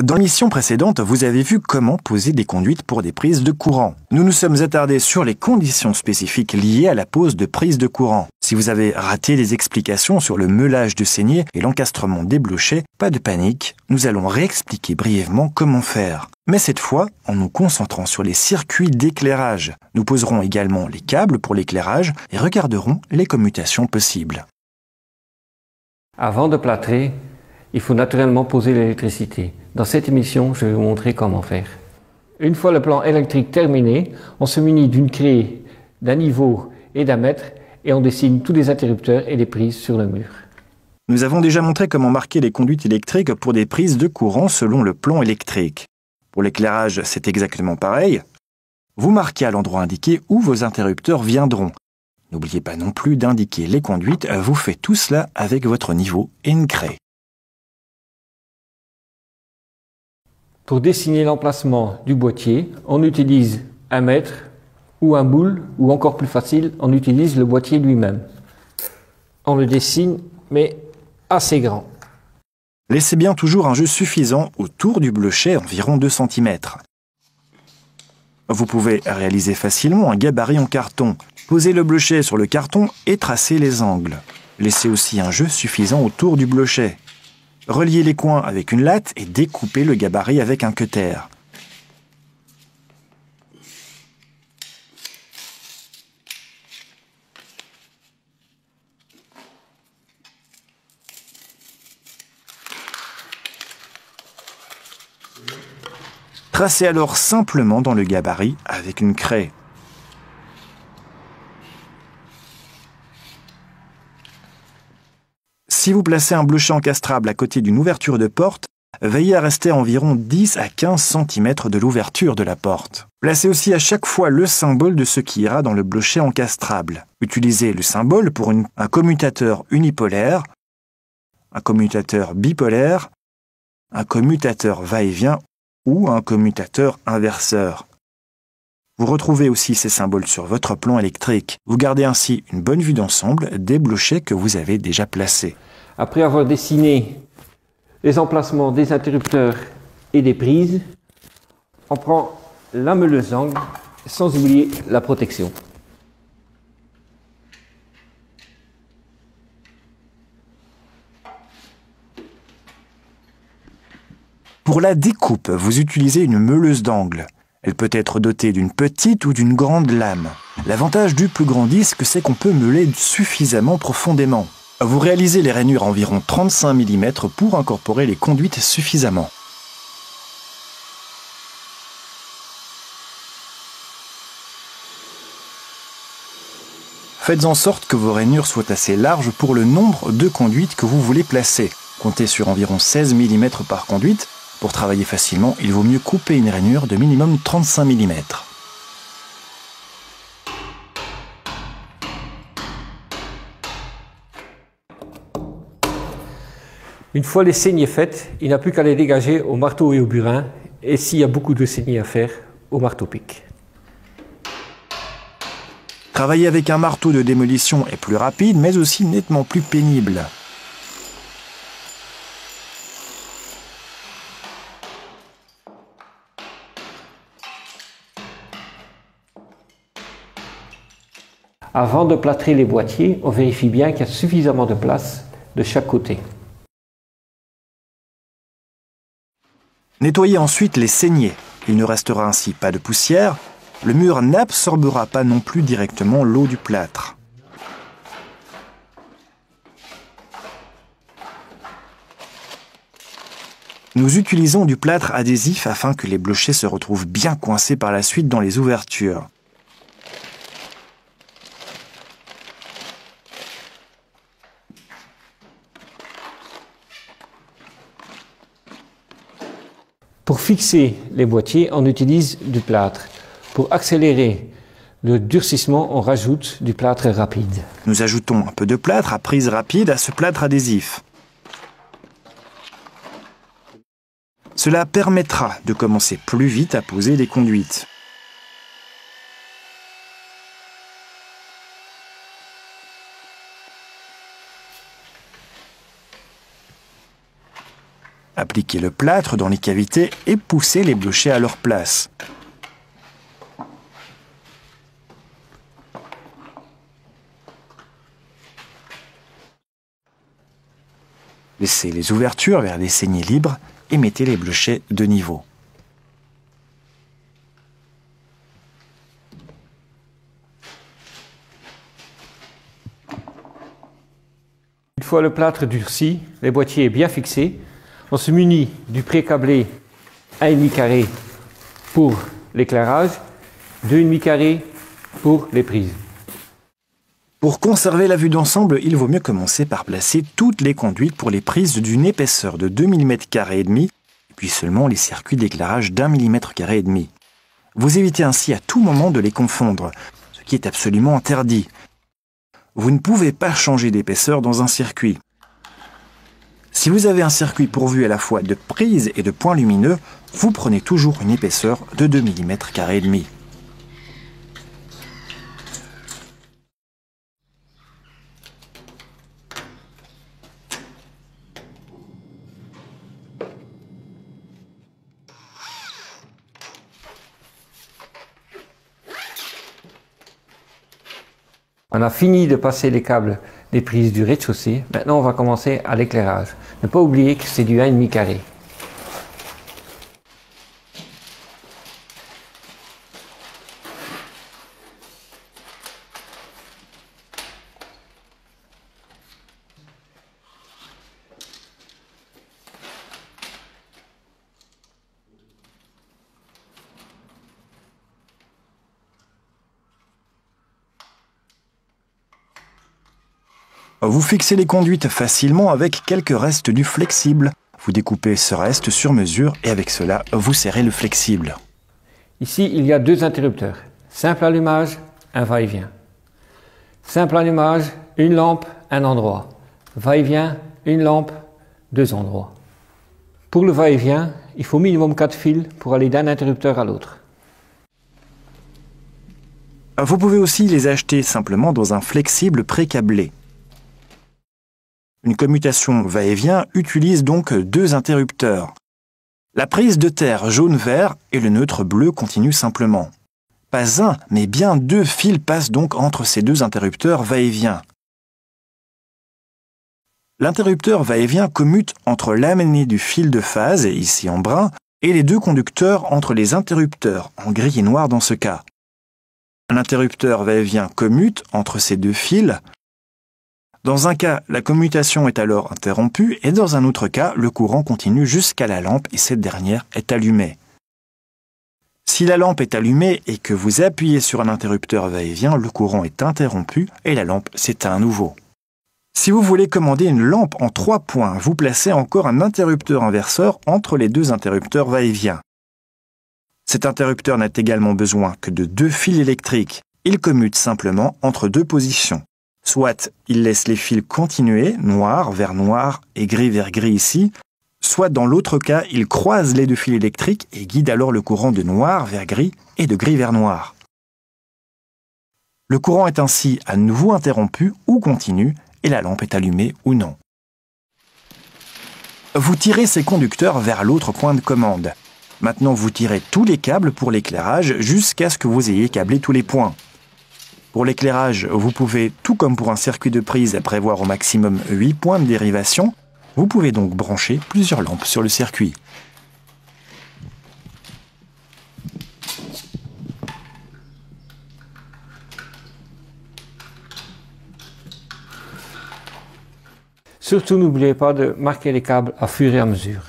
Dans l'émission précédente, vous avez vu comment poser des conduites pour des prises de courant. Nous nous sommes attardés sur les conditions spécifiques liées à la pose de prises de courant. Si vous avez raté les explications sur le meulage de saignée et l'encastrement des blochets, pas de panique, nous allons réexpliquer brièvement comment faire. Mais cette fois, en nous concentrant sur les circuits d'éclairage. Nous poserons également les câbles pour l'éclairage et regarderons les commutations possibles. Avant de plâtrer, il faut naturellement poser l'électricité. Dans cette émission, je vais vous montrer comment faire. Une fois le plan électrique terminé, on se munit d'une craie, d'un niveau et d'un mètre et on dessine tous les interrupteurs et les prises sur le mur. Nous avons déjà montré comment marquer les conduites électriques pour des prises de courant selon le plan électrique. Pour l'éclairage, c'est exactement pareil. Vous marquez à l'endroit indiqué où vos interrupteurs viendront. N'oubliez pas non plus d'indiquer les conduites, vous faites tout cela avec votre niveau et une craie. Pour dessiner l'emplacement du boîtier, on utilise un mètre ou un boule, ou encore plus facile, on utilise le boîtier lui-même. On le dessine, mais assez grand. Laissez bien toujours un jeu suffisant autour du blochet, environ 2 cm. Vous pouvez réaliser facilement un gabarit en carton. Posez le blochet sur le carton et tracez les angles. Laissez aussi un jeu suffisant autour du blochet. Reliez les coins avec une latte et découpez le gabarit avec un cutter. Tracez alors simplement dans le gabarit avec une craie. Si vous placez un blochet encastrable à côté d'une ouverture de porte, veillez à rester à environ 10 à 15 cm de l'ouverture de la porte. Placez aussi à chaque fois le symbole de ce qui ira dans le blochet encastrable. Utilisez le symbole pour un commutateur unipolaire, un commutateur bipolaire, un commutateur va-et-vient ou un commutateur inverseur. Vous retrouvez aussi ces symboles sur votre plan électrique. Vous gardez ainsi une bonne vue d'ensemble des blochets que vous avez déjà placés. Après avoir dessiné les emplacements des interrupteurs et des prises, on prend la meuleuse d'angle sans oublier la protection. Pour la découpe, vous utilisez une meuleuse d'angle. Elle peut être dotée d'une petite ou d'une grande lame. L'avantage du plus grand disque, c'est qu'on peut meuler suffisamment profondément. Vous réalisez les rainures à environ 35 mm pour incorporer les conduites suffisamment. Faites en sorte que vos rainures soient assez larges pour le nombre de conduites que vous voulez placer. Comptez sur environ 16 mm par conduite. Pour travailler facilement, il vaut mieux couper une rainure de minimum 35 mm. Une fois les saignées faites, il n'y a plus qu'à les dégager au marteau et au burin, et s'il y a beaucoup de saignées à faire, au marteau-pic. Travailler avec un marteau de démolition est plus rapide, mais aussi nettement plus pénible. Avant de plâtrer les boîtiers, on vérifie bien qu'il y a suffisamment de place de chaque côté. Nettoyez ensuite les saignées. Il ne restera ainsi pas de poussière. Le mur n'absorbera pas non plus directement l'eau du plâtre. Nous utilisons du plâtre adhésif afin que les blochets se retrouvent bien coincés par la suite dans les ouvertures. Pour fixer les boîtiers, on utilise du plâtre. Pour accélérer le durcissement, on rajoute du plâtre rapide. Nous ajoutons un peu de plâtre à prise rapide à ce plâtre adhésif. Cela permettra de commencer plus vite à poser les conduites. Appliquez le plâtre dans les cavités et poussez les blochers à leur place. Laissez les ouvertures vers des saignées libres et mettez les blochets de niveau. Une fois le plâtre durci, les boîtiers bien fixés, on se munit du pré-câblé 1,5 carré pour l'éclairage, 2,5 carrés pour les prises. Pour conserver la vue d'ensemble, il vaut mieux commencer par placer toutes les conduites pour les prises d'une épaisseur de 2 mm et demi, puis seulement les circuits d'éclairage d'1 mm et demi. Vous évitez ainsi à tout moment de les confondre, ce qui est absolument interdit. Vous ne pouvez pas changer d'épaisseur dans un circuit. Si vous avez un circuit pourvu à la fois de prises et de points lumineux, vous prenez toujours une épaisseur de 2 mm et demi. On a fini de passer les câbles des prises du rez-de-chaussée. Maintenant, on va commencer à l'éclairage. Ne pas oublier que c'est du 1,5 carré. Vous fixez les conduites facilement avec quelques restes du flexible. Vous découpez ce reste sur mesure et avec cela, vous serrez le flexible. Ici, il y a deux interrupteurs. Simple allumage, un va-et-vient. Simple allumage, une lampe, un endroit. Va-et-vient, une lampe, deux endroits. Pour le va-et-vient, il faut minimum 4 fils pour aller d'un interrupteur à l'autre. Vous pouvez aussi les acheter simplement dans un flexible pré-câblé. Une commutation va-et-vient utilise donc deux interrupteurs. La prise de terre jaune-vert et le neutre bleu continuent simplement. Pas un, mais bien deux fils passent donc entre ces deux interrupteurs va-et-vient. L'interrupteur va-et-vient commute entre l'amené du fil de phase, ici en brun, et les deux conducteurs entre les interrupteurs, en gris et noir dans ce cas. Un interrupteur va-et-vient commute entre ces deux fils. Dans un cas, la commutation est alors interrompue et dans un autre cas, le courant continue jusqu'à la lampe et cette dernière est allumée. Si la lampe est allumée et que vous appuyez sur un interrupteur va-et-vient, le courant est interrompu et la lampe s'éteint à nouveau. Si vous voulez commander une lampe en 3 points, vous placez encore un interrupteur inverseur entre les deux interrupteurs va-et-vient. Cet interrupteur n'a également besoin que de 2 fils électriques. Il commute simplement entre deux positions. Soit il laisse les fils continuer, noir vers noir et gris vers gris ici, soit dans l'autre cas, il croise les deux fils électriques et guide alors le courant de noir vers gris et de gris vers noir. Le courant est ainsi à nouveau interrompu ou continu et la lampe est allumée ou non. Vous tirez ces conducteurs vers l'autre point de commande. Maintenant, vous tirez tous les câbles pour l'éclairage jusqu'à ce que vous ayez câblé tous les points. Pour l'éclairage, vous pouvez, tout comme pour un circuit de prise, prévoir au maximum 8 points de dérivation. Vous pouvez donc brancher plusieurs lampes sur le circuit. Surtout, n'oubliez pas de marquer les câbles à fur et à mesure.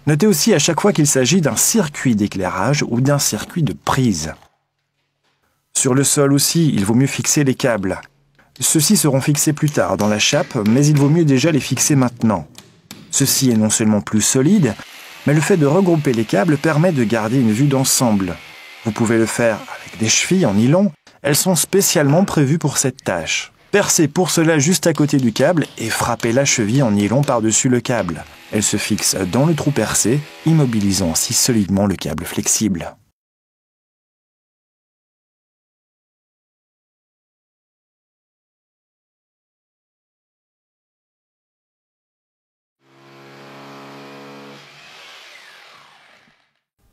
Notez aussi à chaque fois qu'il s'agit d'un circuit d'éclairage ou d'un circuit de prise. Sur le sol aussi, il vaut mieux fixer les câbles. Ceux-ci seront fixés plus tard dans la chape, mais il vaut mieux déjà les fixer maintenant. Ceci est non seulement plus solide, mais le fait de regrouper les câbles permet de garder une vue d'ensemble. Vous pouvez le faire avec des chevilles en nylon, elles sont spécialement prévues pour cette tâche. Percez pour cela juste à côté du câble et frappez la cheville en nylon par-dessus le câble. Elle se fixe dans le trou percé, immobilisant ainsi solidement le câble flexible.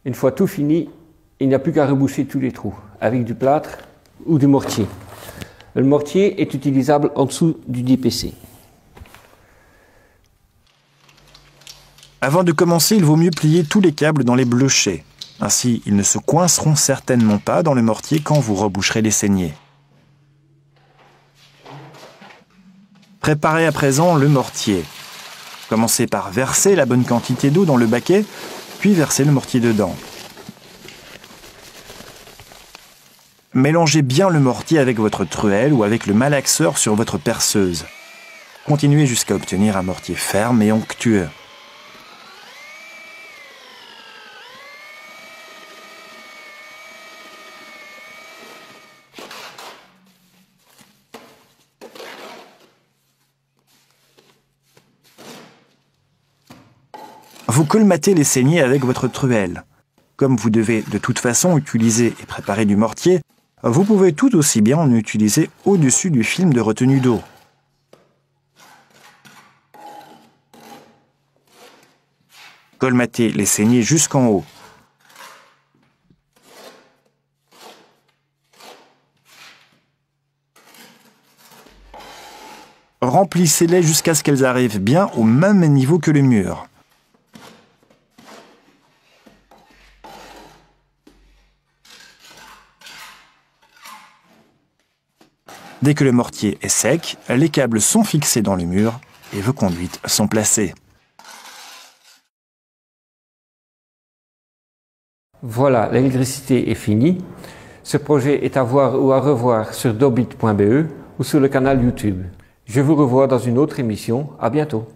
Une fois tout fini, il n'y a plus qu'à reboucher tous les trous avec du plâtre ou du mortier. Le mortier est utilisable en dessous du DPC. Avant de commencer, il vaut mieux plier tous les câbles dans les blochets. Ainsi, ils ne se coinceront certainement pas dans le mortier quand vous reboucherez les saignées. Préparez à présent le mortier. Commencez par verser la bonne quantité d'eau dans le baquet, puis versez le mortier dedans. Mélangez bien le mortier avec votre truelle ou avec le malaxeur sur votre perceuse. Continuez jusqu'à obtenir un mortier ferme et onctueux. Vous colmatez les saignées avec votre truelle. Comme vous devez de toute façon utiliser et préparer du mortier, vous pouvez tout aussi bien en utiliser au-dessus du film de retenue d'eau. Colmatez les saignées jusqu'en haut. Remplissez-les jusqu'à ce qu'elles arrivent bien au même niveau que le mur. Dès que le mortier est sec, les câbles sont fixés dans le mur et vos conduites sont placées. Voilà, l'électricité est finie. Ce projet est à voir ou à revoir sur dobit.be ou sur le canal YouTube. Je vous revois dans une autre émission. À bientôt.